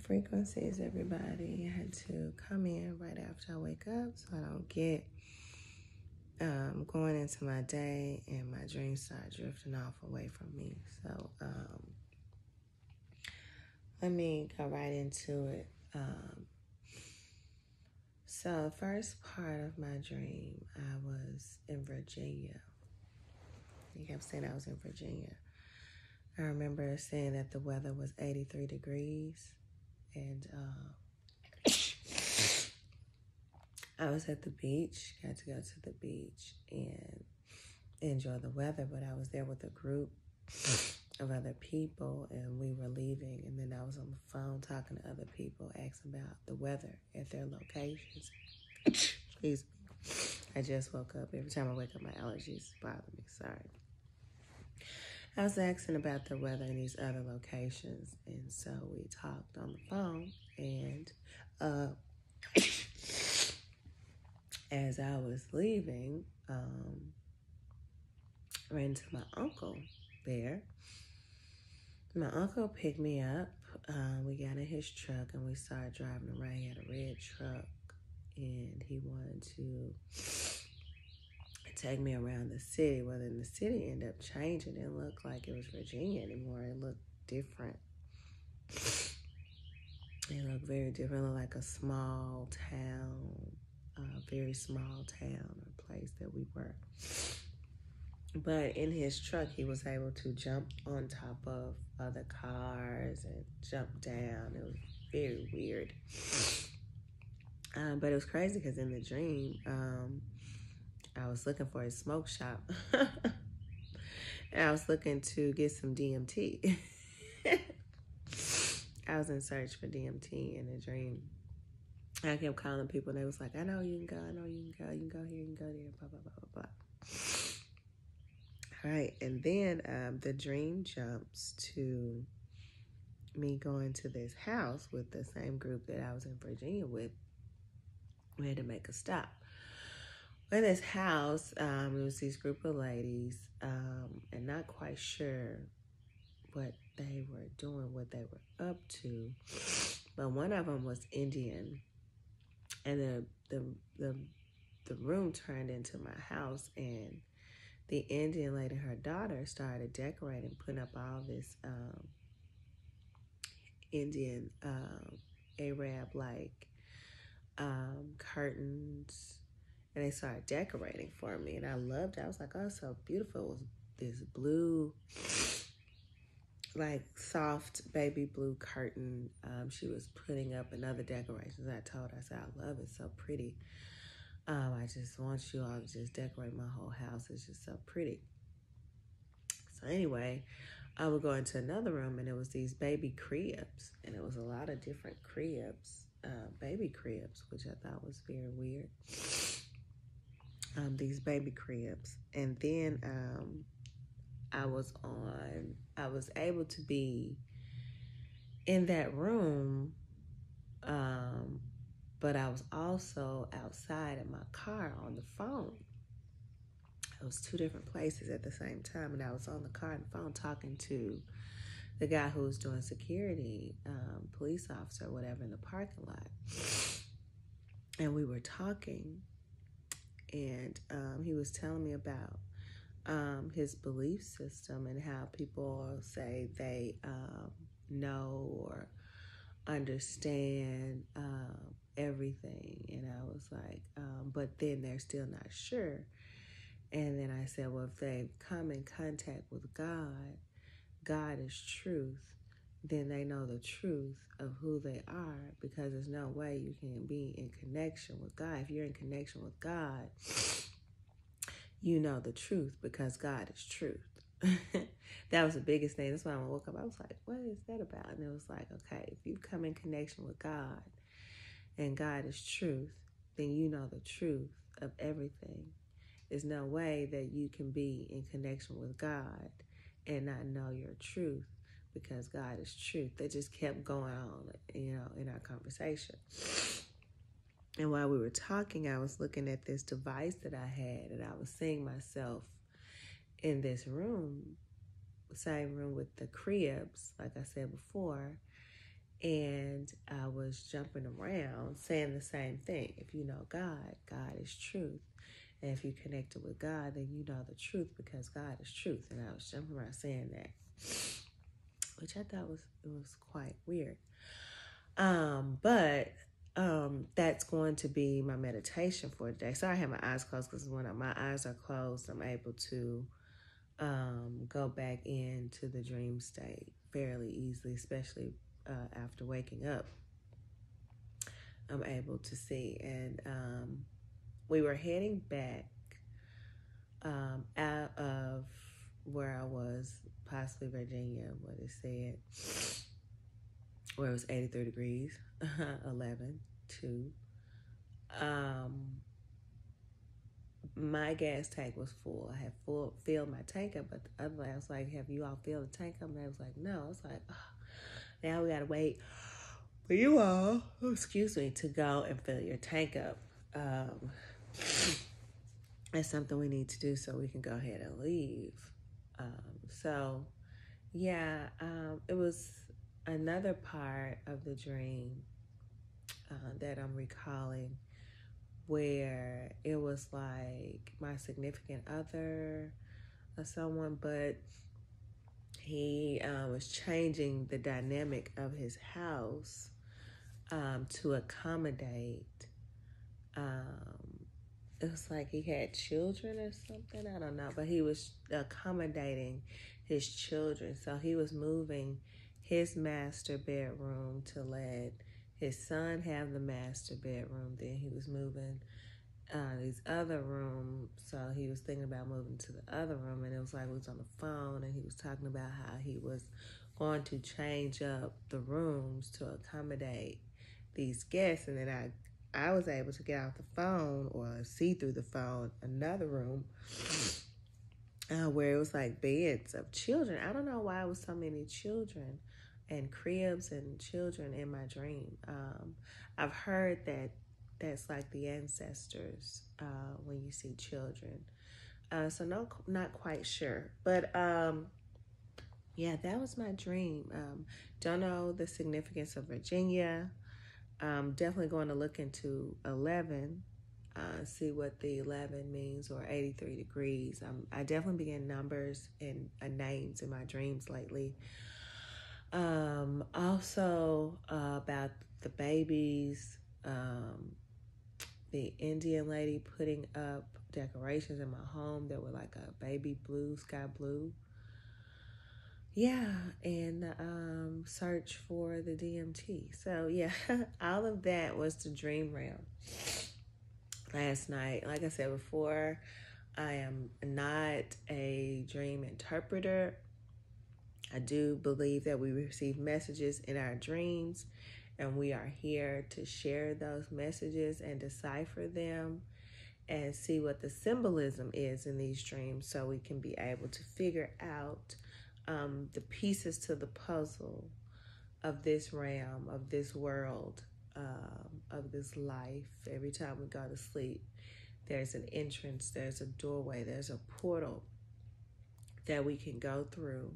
Frequencies, everybody. I had to come in right after I wake up so I don't get going into my day and my dreams start drifting off away from me. So let me go right into it. So the first part of my dream, I was in Virginia. You kept saying I was in Virginia. I remember saying that the weather was 83 degrees, and I was at the beach, got to go to the beach and enjoy the weather, but I was there with a group of other people, and we were leaving, and then I was on the phone talking to other people, asking about the weather at their locations. Excuse me. I just woke up. Every time I wake up, my allergies bother me. Sorry. I was asking about the weather in these other locations, and so we talked on the phone, and as I was leaving, I ran into my uncle there. My uncle picked me up. We got in his truck, and we started driving around. He had a red truck, and he wanted to take me around the city. Well, then the city ended up changing. It didn't look like it was Virginia anymore. It looked different. It looked very different. It looked like a small town, a very small town or place that we were. But in his truck, he was able to jump on top of other cars and jump down. It was very weird. But it was crazy because in the dream, I was looking for a smoke shop. And I was looking to get some DMT. I was in search for DMT in a dream. I kept calling people, and they was like, I know you can go, I know you can go, you can go here, you can go there, blah, blah, blah, blah, blah. All right, and then the dream jumps to me going to this house with the same group that I was in Virginia with. We had to make a stop. In this house, it was this group of ladies, and not quite sure what they were doing, what they were up to, but one of them was Indian, and the room turned into my house, and the Indian lady and her daughter started decorating, putting up all this Indian Arab-like curtains, and they started decorating for me, and I loved it. I was like, oh, so beautiful. It was this blue, like soft baby blue curtain. She was putting up another decorations. I told her, I said, I love it, so pretty. I just want you all to just decorate my whole house. It's just so pretty. So anyway, I would go into another room, and it was these baby cribs, and it was a lot of different cribs, baby cribs, which I thought was very weird. These baby cribs. And then I was able to be in that room, but I was also outside in my car on the phone. It was two different places at the same time, and I was on the car and phone talking to the guy who was doing security, police officer or whatever, in the parking lot. And we were talking, and he was telling me about his belief system and how people say they know or understand everything. And I was like, but then they're still not sure. And then I said, well, if they come in contact with God, God is truth, then they know the truth of who they are, because there's no way you can be in connection with God. If you're in connection with God, you know the truth, because God is truth. That was the biggest thing. That's why when I woke up, I was like, what is that about? And it was like, okay, if you come in connection with God and God is truth, then you know the truth of everything. There's no way that you can be in connection with God and not know your truth, because God is truth. They just kept going on, in our conversation. And while we were talking, I was looking at this device that I had, and I was seeing myself in this room, same room with the cribs, like I said before. And I was jumping around saying the same thing. If you know God, God is truth. And if you connected with God, then you know the truth because God is truth. And I was jumping around saying that, which I thought was quite weird. But that's going to be my meditation for today. So I have my eyes closed because when my eyes are closed, I'm able to go back into the dream state fairly easily, especially after waking up. I'm able to see. And we were heading back out of where I was, possibly Virginia, what it said, where it was 83 degrees, 11, 2. My gas tank was full. I had filled my tank up, but the other, I was like, have you all filled the tank up? And I was like, no. It's like, oh, now we got to wait for you all, to go and fill your tank up. That's something we need to do so we can go ahead and leave. It was another part of the dream that I'm recalling where it was like my significant other or someone, but he was changing the dynamic of his house to accommodate. It was like he had children or something. I don't know, but he was accommodating his children. So he was moving his master bedroom to let his son have the master bedroom. Then he was moving these other rooms. So he was thinking about moving to the other room. And it was like we was on the phone and he was talking about how he was going to change up the rooms to accommodate these guests. And then I was able to get off the phone or see through the phone another room where it was like beds of children. I don't know why it was so many children and cribs and children in my dream. I've heard that that's like the ancestors when you see children. So no, not quite sure. But yeah, that was my dream. Don't know the significance of Virginia. Definitely going to look into 11, see what the 11 means, or 83 degrees. I definitely begin numbers and names in my dreams lately. Also about the babies, the Indian lady putting up decorations in my home that were like a baby blue, sky blue. Yeah, and search for the DMT. So yeah, all of that was the dream realm last night. Like I said before, I am not a dream interpreter. I do believe that we receive messages in our dreams, and we are here to share those messages and decipher them and see what the symbolism is in these dreams so we can be able to figure out the pieces to the puzzle of this realm, of this world, of this life. Every time we go to sleep, there's an entrance, there's a doorway, there's a portal that we can go through,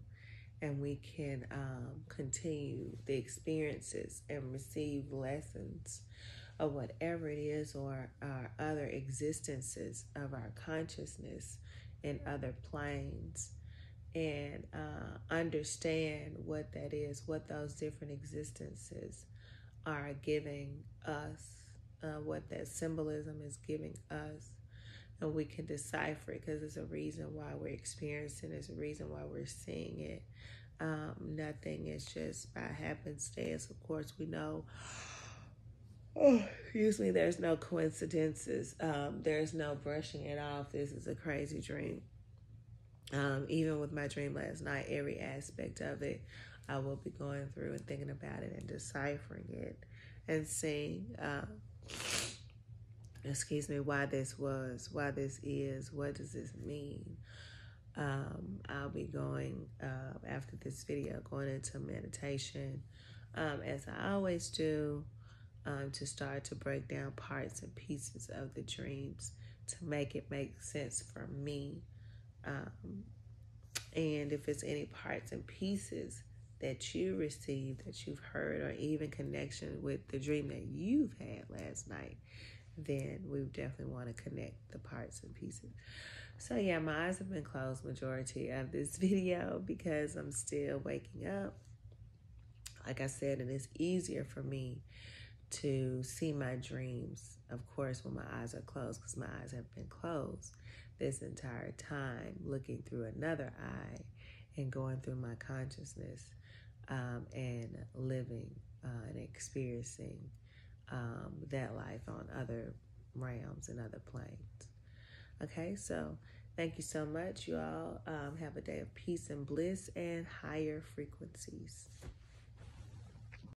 and we can continue the experiences and receive lessons of whatever it is, or our other existences of our consciousness in other planes. And understand what that is, what those different existences are giving us, what that symbolism is giving us. And we can decipher it because there's a reason why we're experiencing it, there's a reason why we're seeing it. Nothing is just by happenstance. Of course, we know, usually there's no coincidences. There's no brushing it off. This is a crazy dream. Even with my dream last night, every aspect of it, I will be going through and thinking about it and deciphering it and seeing, why this was, why this is, what does this mean? I'll be going, after this video, going into meditation, as I always do, to start to break down parts and pieces of the dreams to make it make sense for me. And if it's any parts and pieces that you received, that you've heard, or even connection with the dream that you've had last night, then we definitely want to connect the parts and pieces. So yeah, my eyes have been closed majority of this video because I'm still waking up. Like I said, and it's easier for me to see my dreams, of course, when my eyes are closed, because my eyes have been closed this entire time, looking through another eye and going through my consciousness, and living and experiencing that life on other realms and other planes. Okay, so thank you so much. You all have a day of peace and bliss and higher frequencies.